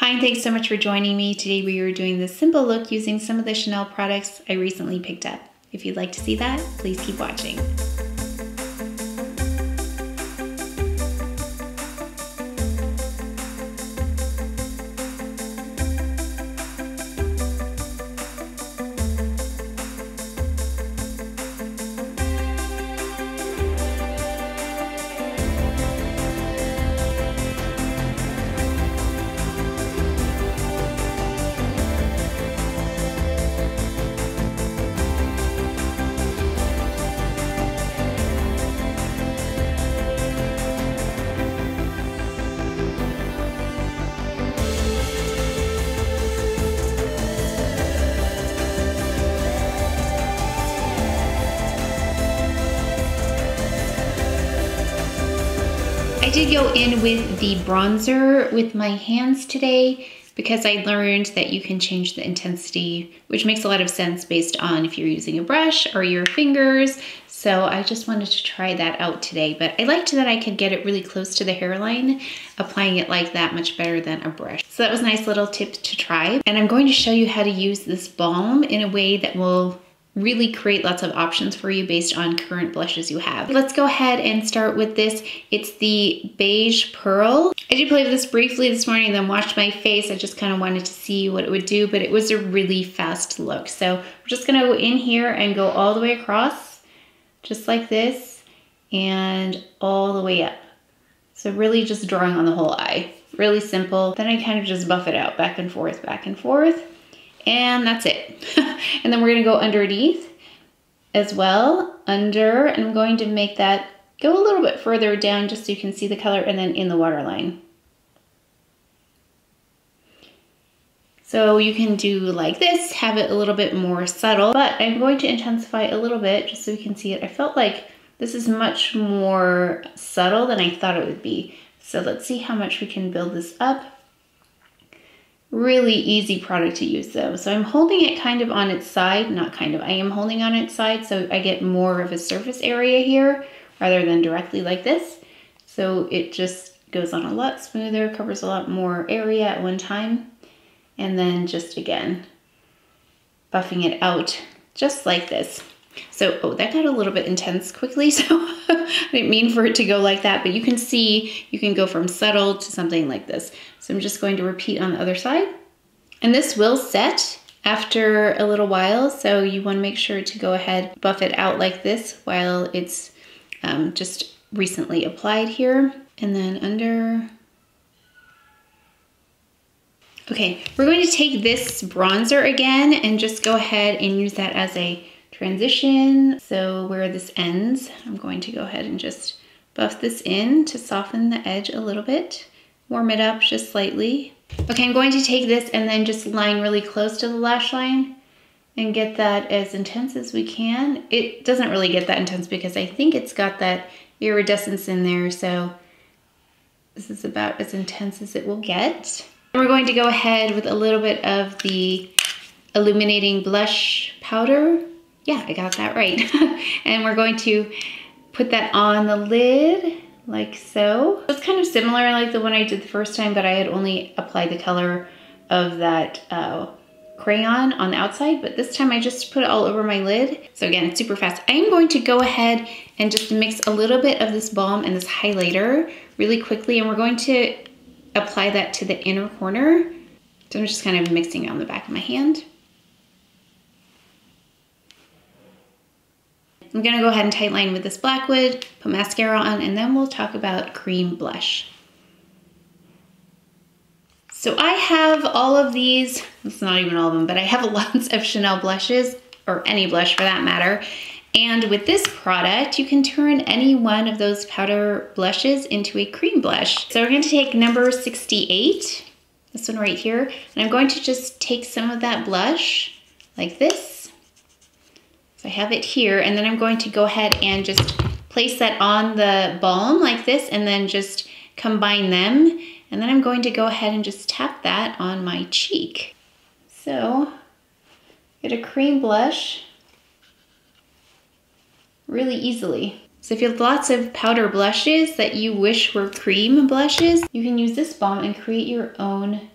Hi, and thanks so much for joining me. Today we are doing this simple look using some of the Chanel products I recently picked up. If you'd like to see that, please keep watching. I did go in with the bronzer with my hands today because I learned that you can change the intensity, which makes a lot of sense based on if you're using a brush or your fingers. So I just wanted to try that out today, but I liked that I could get it really close to the hairline, applying it like that much better than a brush. So that was a nice little tip to try. And I'm going to show you how to use this balm in a way that will really create lots of options for you based on current blushes you have. Let's go ahead and start with this. It's the Beige Pearl. I did play with this briefly this morning and then washed my face. I just kind of wanted to see what it would do, but it was a really fast look. So we're just gonna go in here and go all the way across, just like this, and all the way up. So really just drawing on the whole eye. Really simple. Then I kind of just buff it out back and forth, and that's it. And then we're gonna go underneath as well, and I'm going to make that go a little bit further down just so you can see the color, and then in the waterline. So you can do like this, have it a little bit more subtle, but I'm going to intensify a little bit just so you can see it. I felt like this is much more subtle than I thought it would be. So let's see how much we can build this up. Really easy product to use though. So I'm holding it kind of on its side, I am holding on its side so I get more of a surface area here rather than directly like this. So it just goes on a lot smoother, covers a lot more area at one time. And then just again, buffing it out just like this. So, oh, that got a little bit intense quickly, so I didn't mean for it to go like that, but you can see, you can go from subtle to something like this. So I'm just going to repeat on the other side. And this will set after a little while, so you want to make sure to go ahead, buff it out like this while it's just recently applied here. And then under. Okay, we're going to take this bronzer again and just go ahead and use that as a transition. So where this ends, I'm going to go ahead and just buff this in to soften the edge a little bit, warm it up just slightly. Okay, I'm going to take this and then just line really close to the lash line and get that as intense as we can. It doesn't really get that intense because I think it's got that iridescence in there, so this is about as intense as it will get. We're going to go ahead with a little bit of the illuminating blush powder. Yeah, I got that right. And we're going to put that on the lid like so. It's kind of similar like the one I did the first time, but I had only applied the color of that crayon on the outside, but this time I just put it all over my lid. So again, it's super fast. I am going to go ahead and just mix a little bit of this balm and this highlighter really quickly, and we're going to apply that to the inner corner. So I'm just kind of mixing it on the back of my hand. I'm gonna go ahead and tight line with this Blackwood, put mascara on, and then we'll talk about cream blush. So I have all of these, it's not even all of them, but I have lots of Chanel blushes, or any blush for that matter. And with this product, you can turn any one of those powder blushes into a cream blush. So we're going to take number 68, this one right here, and I'm going to just take some of that blush like this. So I have it here, and then I'm going to go ahead and just place that on the balm like this, and then just combine them. And then I'm going to go ahead and just tap that on my cheek. So get a cream blush really easily. So if you have lots of powder blushes that you wish were cream blushes, you can use this balm and create your own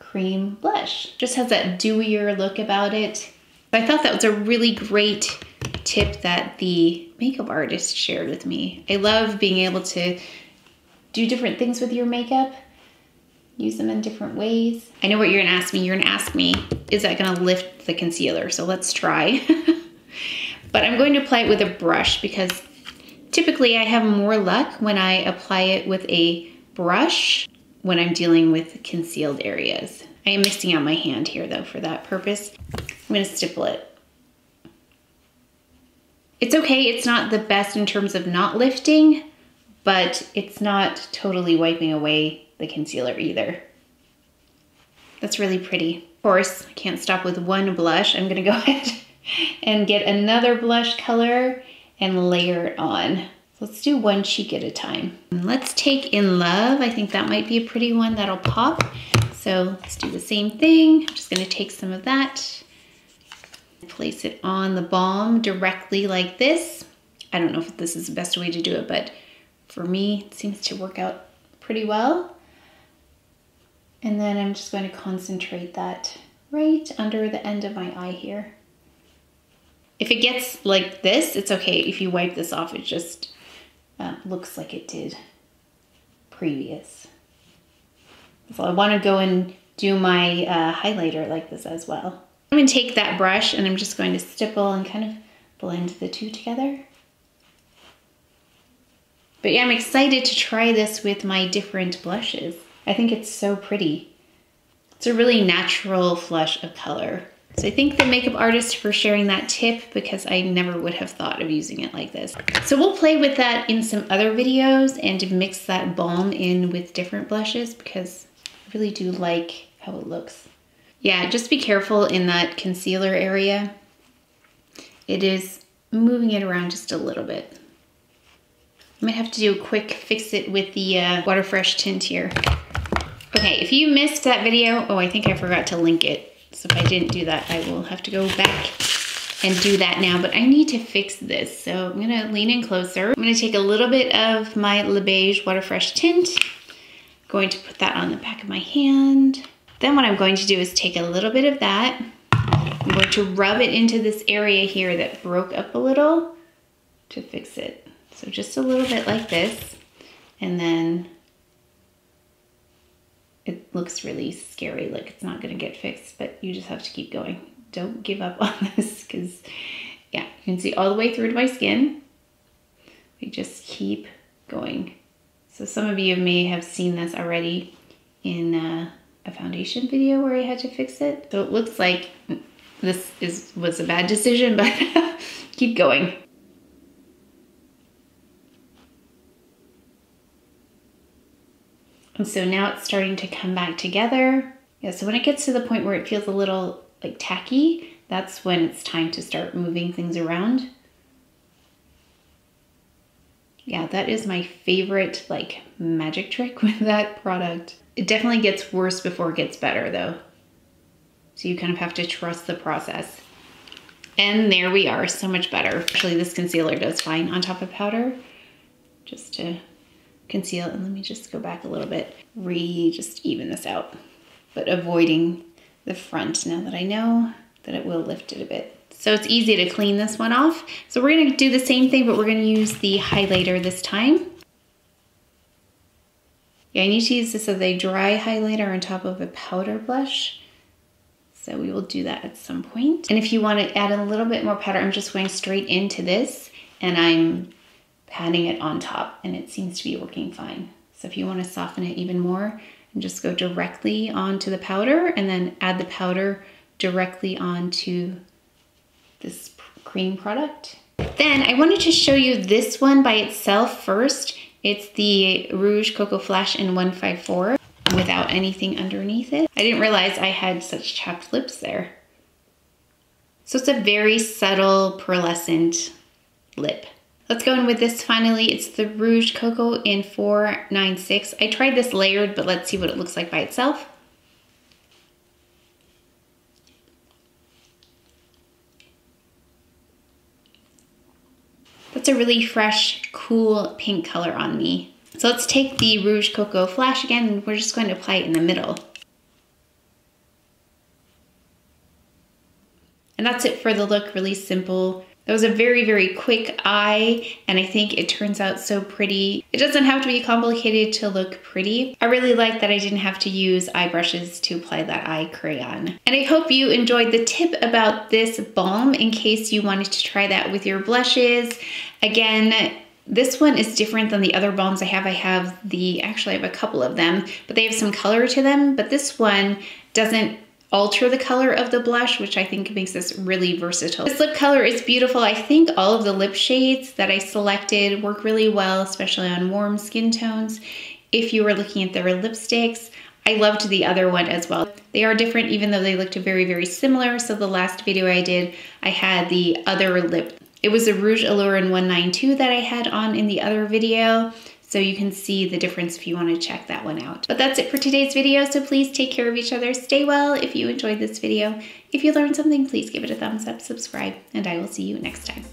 cream blush. Just has that dewier look about it. I thought that was a really great tip that the makeup artist shared with me. I love being able to do different things with your makeup, use them in different ways. I know what you're gonna ask me. You're gonna ask me, is that gonna lift the concealer? So let's try. But I'm going to apply it with a brush because typically I have more luck when I apply it with a brush when I'm dealing with concealed areas. I am mixing out my hand here though for that purpose. I'm gonna stipple it. It's okay, it's not the best in terms of not lifting, but it's not totally wiping away the concealer either. That's really pretty. Of course, I can't stop with one blush. I'm gonna go ahead and get another blush color and layer it on. Let's do one cheek at a time. Let's take In Love. I think that might be a pretty one that'll pop. So let's do the same thing. I'm just gonna take some of that, place it on the balm directly like this. I don't know if this is the best way to do it, but for me, it seems to work out pretty well. And then I'm just going to concentrate that right under the end of my eye here. If it gets like this, it's okay. If you wipe this off, it just looks like it did previous. So I want to go and do my highlighter like this as well. I'm going to take that brush and I'm just going to stipple and kind of blend the two together. But yeah, I'm excited to try this with my different blushes. I think it's so pretty. It's a really natural flush of color. So I thank the makeup artist for sharing that tip because I never would have thought of using it like this. So we'll play with that in some other videos and mix that balm in with different blushes because I really do like how it looks. Yeah, just be careful in that concealer area. It is moving it around just a little bit. I might have to do a quick fix it with the Water Fresh tint here. Okay, if you missed that video, oh, I think I forgot to link it. So if I didn't do that, I will have to go back and do that now, but I need to fix this. So I'm gonna lean in closer. I'm gonna take a little bit of my Le Beige Water Fresh tint. I'm going to put that on the back of my hand. Then what I'm going to do is take a little bit of that. I'm going to rub it into this area here that broke up a little to fix it. So just a little bit like this. And then it looks really scary, like it's not gonna get fixed, but you just have to keep going. Don't give up on this because, yeah, you can see all the way through to my skin. We just keep going. So some of you may have seen this already in a foundation video where I had to fix it. So it looks like this was a bad decision, but keep going. And so now it's starting to come back together. Yeah, so when it gets to the point where it feels a little like tacky, that's when it's time to start moving things around. Yeah, that is my favorite like magic trick with that product. It definitely gets worse before it gets better though. So you kind of have to trust the process. And there we are, so much better. Actually, this concealer does fine on top of powder, just to conceal. And let me just go back a little bit, just even this out, but avoiding the front now that I know that it will lift it a bit. So it's easy to clean this one off. So we're gonna do the same thing, but we're gonna use the highlighter this time. Yeah, I need to use this as a dry highlighter on top of a powder blush. So we will do that at some point. And if you want to add a little bit more powder, I'm just going straight into this and I'm patting it on top and it seems to be working fine. So if you want to soften it even more, and just go directly onto the powder and then add the powder directly onto this cream product. Then I wanted to show you this one by itself first. It's the Rouge Coco Flash in 154 without anything underneath it. I didn't realize I had such chapped lips there. So it's a very subtle pearlescent lip. Let's go in with this finally. It's the Rouge Coco in 496. I tried this layered, but let's see what it looks like by itself. That's a really fresh, cool pink color on me. So let's take the Rouge Coco Flash again, and we're just going to apply it in the middle. And that's it for the look, really simple. That was a very, very quick eye, and I think it turns out so pretty. It doesn't have to be complicated to look pretty. I really like that I didn't have to use eye brushes to apply that eye crayon. And I hope you enjoyed the tip about this balm in case you wanted to try that with your blushes. Again, this one is different than the other balms I have. Actually I have a couple of them, but they have some color to them, but this one doesn't alter the color of the blush, which I think makes this really versatile. This lip color is beautiful. I think all of the lip shades that I selected work really well, especially on warm skin tones. If you were looking at their lipsticks, I loved the other one as well. They are different even though they looked very, very similar. So the last video I did, I had the other lip. It was a Rouge Allure in 192 that I had on in the other video. So you can see the difference if you want to check that one out. But that's it for today's video, so please take care of each other. Stay well if you enjoyed this video. If you learned something, please give it a thumbs up, subscribe, and I will see you next time.